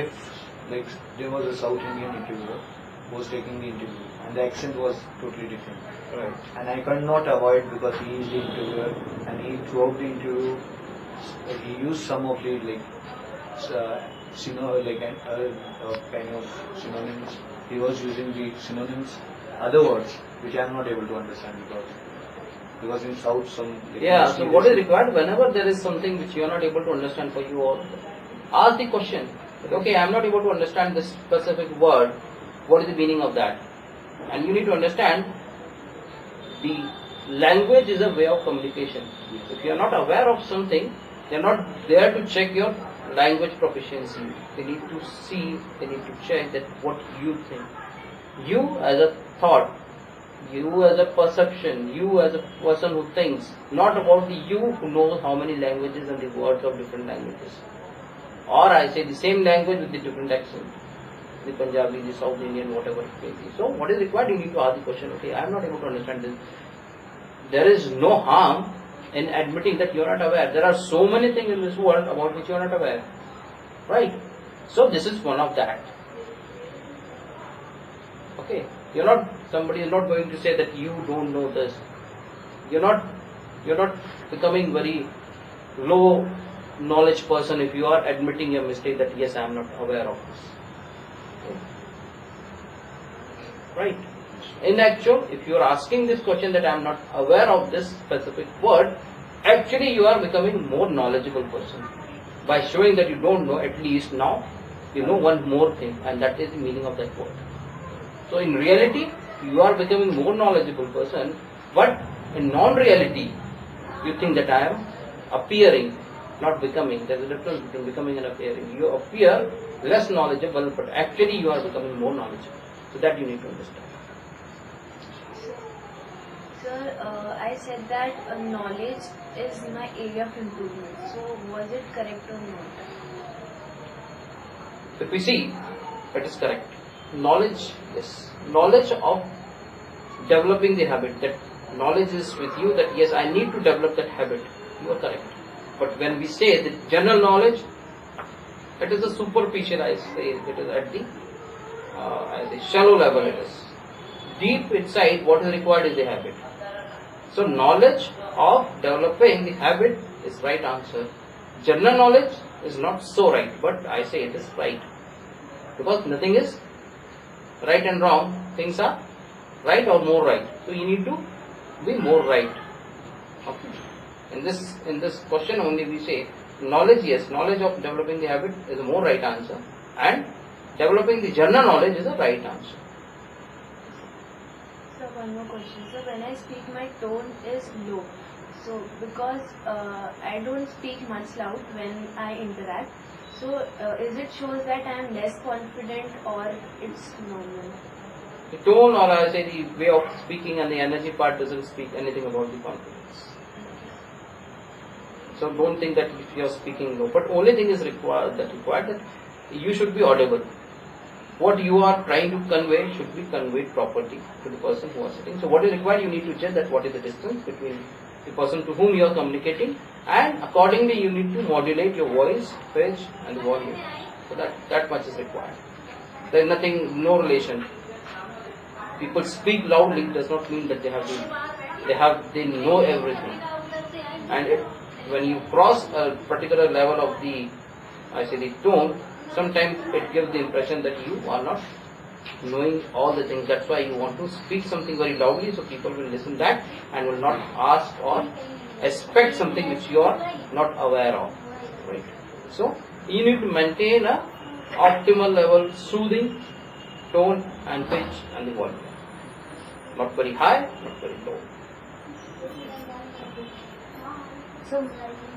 if like there was a South Indian interviewer who was taking the interview and the accent was totally different, Right. and I could not avoid because he is the interviewer and he throughout the interview he used some of the like kind of synonyms. He was using the synonyms, other words which I am not able to understand because in South some like, Yeah, mostly so what is this- required whenever there is something which you are not able to understand for you, or ask the question. Okay, I am not able to understand this specific word. What is the meaning of that? And you need to understand the language is a way of communication. If you are not aware of something, they are not there to check your language proficiency. They need to see, they need to check that what you think. You as a thought, you as a perception, you as a person who thinks, not about the you who knows how many languages and the words of different languages. Or I say the same language with the different accent. The Punjabi, the South Indian, whatever it may be. So what is required? You need to ask the question, okay, I am not able to understand this. There is no harm in admitting that you are not aware. There are so many things in this world about which you are not aware. Right? So this is one of that. Okay? Somebody is not going to say that you don't know this. You're not becoming very low knowledge person if you are admitting your mistake that yes, I am not aware of this. Okay? Right? In actual, if you are asking this question that I am not aware of this specific word, actually you are becoming more knowledgeable person. By showing that you don't know, at least now you know one more thing, and that is the meaning of that word. So in reality, you are becoming more knowledgeable person, but in non-reality, you think that I am appearing, not becoming. There is a difference between becoming and appearing. You appear less knowledgeable, but actually you are becoming more knowledgeable. So that you need to understand. Sir, I said that knowledge is my area of improvement. So was it correct or not? If we see, that is correct. Knowledge, yes. Knowledge of developing the habit. That knowledge is with you that yes, I need to develop that habit. You are correct. But when we say the general knowledge, it is a superficial, I say, it is at the shallow level it is. Deep inside, what is required is the habit. So knowledge of developing the habit is right answer. General knowledge is not so right, but I say it is right. Because nothing is right and wrong, things are right or more right. So you need to be more right. Okay. In this question only we say knowledge, yes, knowledge of developing the habit is a more right answer, and developing the general knowledge is a right answer. So one more question. So when I speak, my tone is low. So because I don't speak much loud when I interact. So is it shows that I am less confident or it's normal? The tone, or I say the way of speaking and the energy part doesn't speak anything about the confidence. So don't think that if you are speaking low, but only thing is required that you should be audible. What you are trying to convey should be conveyed properly to the person who is sitting. So what is required, you need to judge that what is the distance between the person to whom you are communicating, and accordingly you need to modulate your voice, pitch and volume. So that much is required. There is no relation. People speak loudly does not mean that they know everything. And when you cross a particular level of the tone, sometimes it gives the impression that you are not knowing all the things. That's why you want to speak something very loudly so people will listen that and will not ask or expect something which you are not aware of. Right? So you need to maintain a optimal level, soothing tone and pitch and the volume. Not very high, not very low. So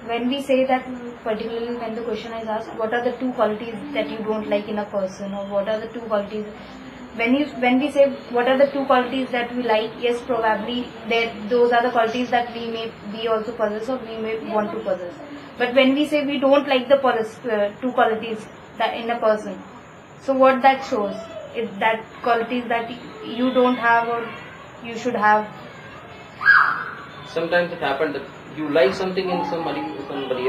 when we say that, particularly when the question is asked, what are the two qualities that you don't like in a person, or what are the two qualities, when we say what are the two qualities that we like, yes, probably those are the qualities that we also possess or we may want to possess. But when we say we don't like the two qualities that in a person, so what that shows is that qualities that you don't have or you should have. Sometimes it happens that you like something in somebody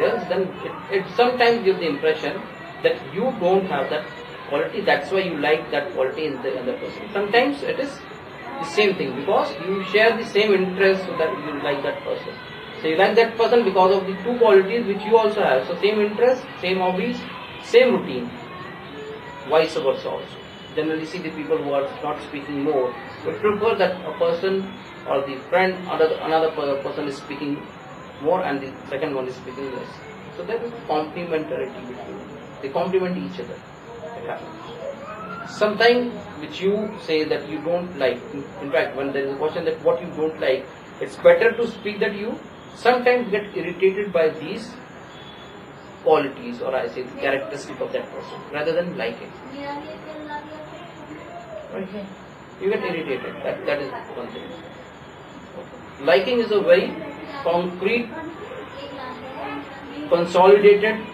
else, then it sometimes gives the impression that you don't have that quality, that's why you like that quality in the other person. Sometimes it is the same thing, because you share the same interest, so that you like that person. So you like that person because of the two qualities which you also have. So same interest, same hobbies, same routine. Vice versa also. Generally see the people who are not speaking more, would prefer that a person or the friend, another person is speaking more and the second one is speaking less. So there is complementarity between them. They complement each other. It happens. Something which you say that you don't like, in fact when there is a question that what you don't like, it's better to speak that you sometimes get irritated by these qualities, or I say the characteristic of that person, rather than liking. Right? You get irritated. That is one thing. Liking is a very concrete, consolidated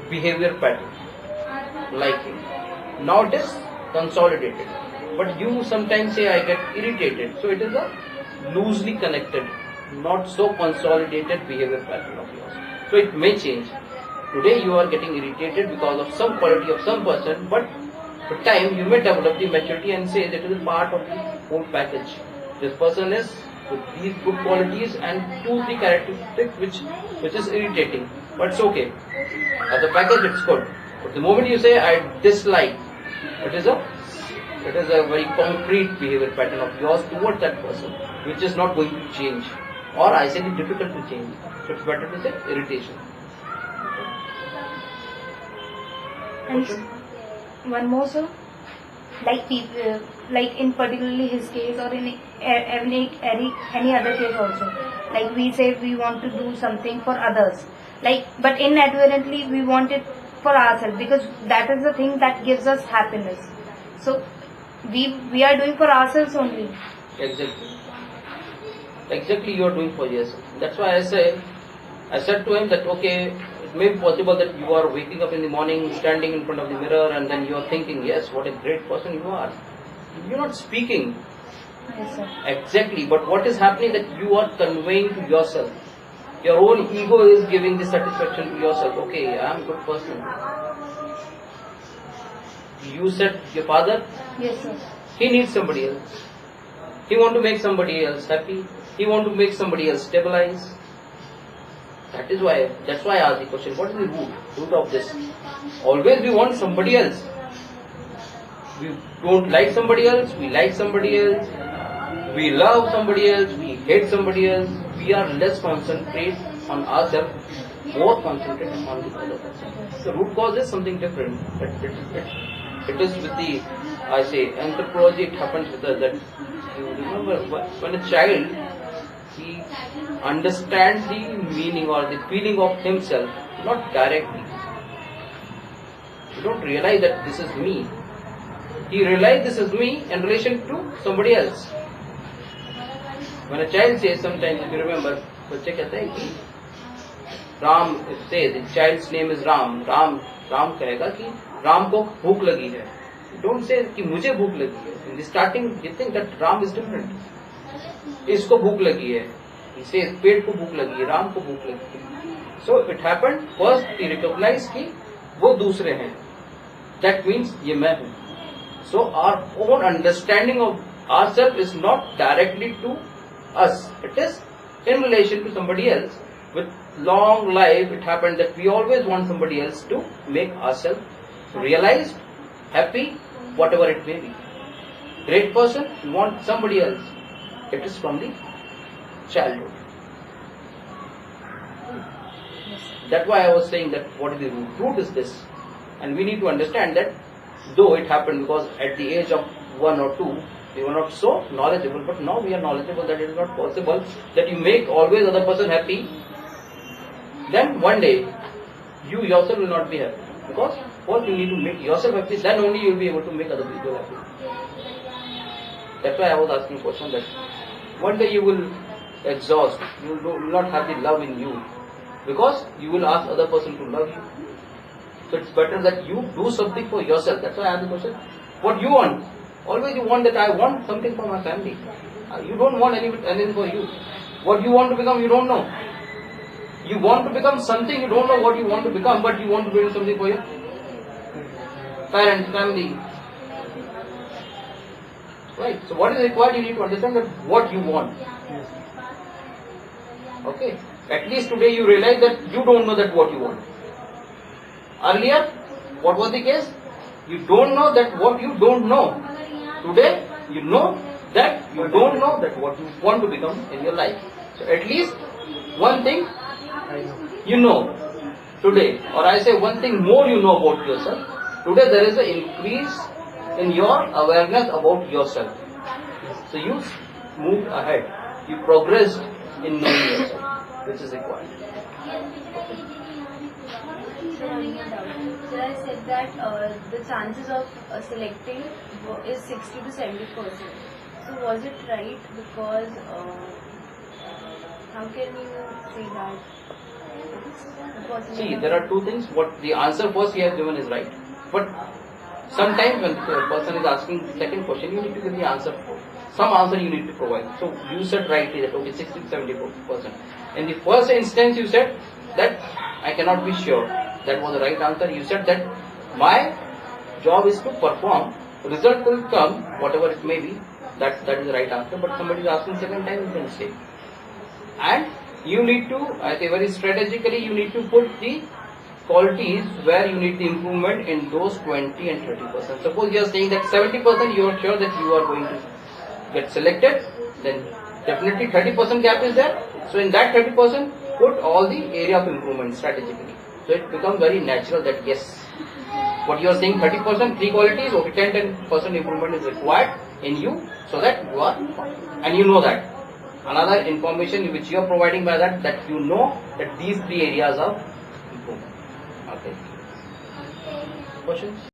behavior pattern. Liking. Now it is consolidated. But you sometimes say I get irritated. So it is a loosely connected, not so consolidated behavior pattern of yours. So it may change. Today you are getting irritated because of some quality of some person, but with time you may develop the maturity and say that it is a part of the whole package. This person is with these good qualities and 2-3 characteristics which is irritating, but it's okay. As a package it's good. But the moment you say I dislike, it is a very concrete behavior pattern of yours towards that person, which is not going to change, or I say it difficult to change. So it's better to say irritation. And one more, sir. Like people, like in particularly his case, or in any other case also. Like we say we want to do something for others, like but inadvertently we want it for ourselves, because that is the thing that gives us happiness. So we are doing for ourselves only. Exactly you are doing for yourself. That's why I said to him that okay, it may be possible that you are waking up in the morning, standing in front of the mirror, and then you are thinking, yes, what a great person you are. You are not speaking. Yes, sir. Exactly, but what is happening that you are conveying to yourself. Your own ego is giving the satisfaction to yourself. Okay, I am a good person. You said your father, Yes, sir. he needs somebody else. He want to make somebody else happy. He want to make somebody else stabilize. That's why I asked the question, what is the root of this? Always we want somebody else. We don't like somebody else, we like somebody else. We love somebody else, we hate somebody else. We are less concentrated on ourselves, more concentrated on the other person. The root cause is something different. It is with the, I say, anthropology, it happens with us that you remember when a child, he understands the meaning or the feeling of himself, not directly. You don't realize that this is me. He realizes this is me in relation to somebody else. When a child says, sometimes if you remember, बच्चे कहते हैं कि Ram, say the child's name is Ram कहेगा कि राम को भूख लगी है. Don't say कि मुझे भूख लगी है. In the starting, you think that Ram is different. इसको भूख लगी है. He says पेट को भूख लगी है, राम को भूख लगी है. So it happened. First he recognized कि वो दूसरे हैं. That means ये मैं हूँ. So our own understanding of ourselves is not directly to us. It is in relation to somebody else. With long life, it happened that we always want somebody else to make ourselves realized, happy, whatever it may be. Great person, we want somebody else. It is from the childhood. That's why I was saying that what is the root? Root is this. And we need to understand that though it happened because at the age of 1 or 2, we were not so knowledgeable, but now we are knowledgeable that it is not possible that you make always other person happy. Then one day, you yourself will not be happy. Because first you need to make yourself happy, then only you will be able to make other people happy. That's why I was asking question that one day you will exhaust, you will not have the love in you. Because you will ask other person to love you. So it's better that you do something for yourself. That's why I asked the question, what you want? Always you want that I want something for my family. You don't want anything for you. What you want to become, you don't know. You want to become something, you don't know what you want to become, but you want to build something for your parents, family. Right? So what is required? You need to understand that what you want. Okay? At least today you realize that you don't know that what you want. Earlier, what was the case? You don't know that what you don't know. Today, you know that you don't know that what you want to become in your life. So at least one thing you know today, or I say one thing more you know about yourself. Today there is an increase in your awareness about yourself. So you moved ahead. You progressed in knowing yourself, which is required. So I said that the chances of selecting is 60 to 70%. So was it right? Because how can you say that? See, there are two things. What the answer first he has given is right, but sometimes when a person is asking the second question, you need to give the answer. Some answer you need to provide. So you said rightly that okay, 60 to 70%. In the first instance, you said that I cannot be sure. That was the right answer. You said that my job is to perform. Result will come, whatever it may be. That is the right answer. But somebody is asking second time, you can say. And you need to, I say very strategically, you need to put the qualities where you need the improvement in those 20 and 30%. Suppose you are saying that 70% you are sure that you are going to get selected, then definitely 30% gap is there. So in that 30%, put all the area of improvement strategically. So it becomes very natural that yes, what you are saying 30%, 3 qualities, okay, 10% improvement is required in you so that you are, and you know that. Another information which you are providing by that you know that these 3 areas of improvement. Okay. Questions?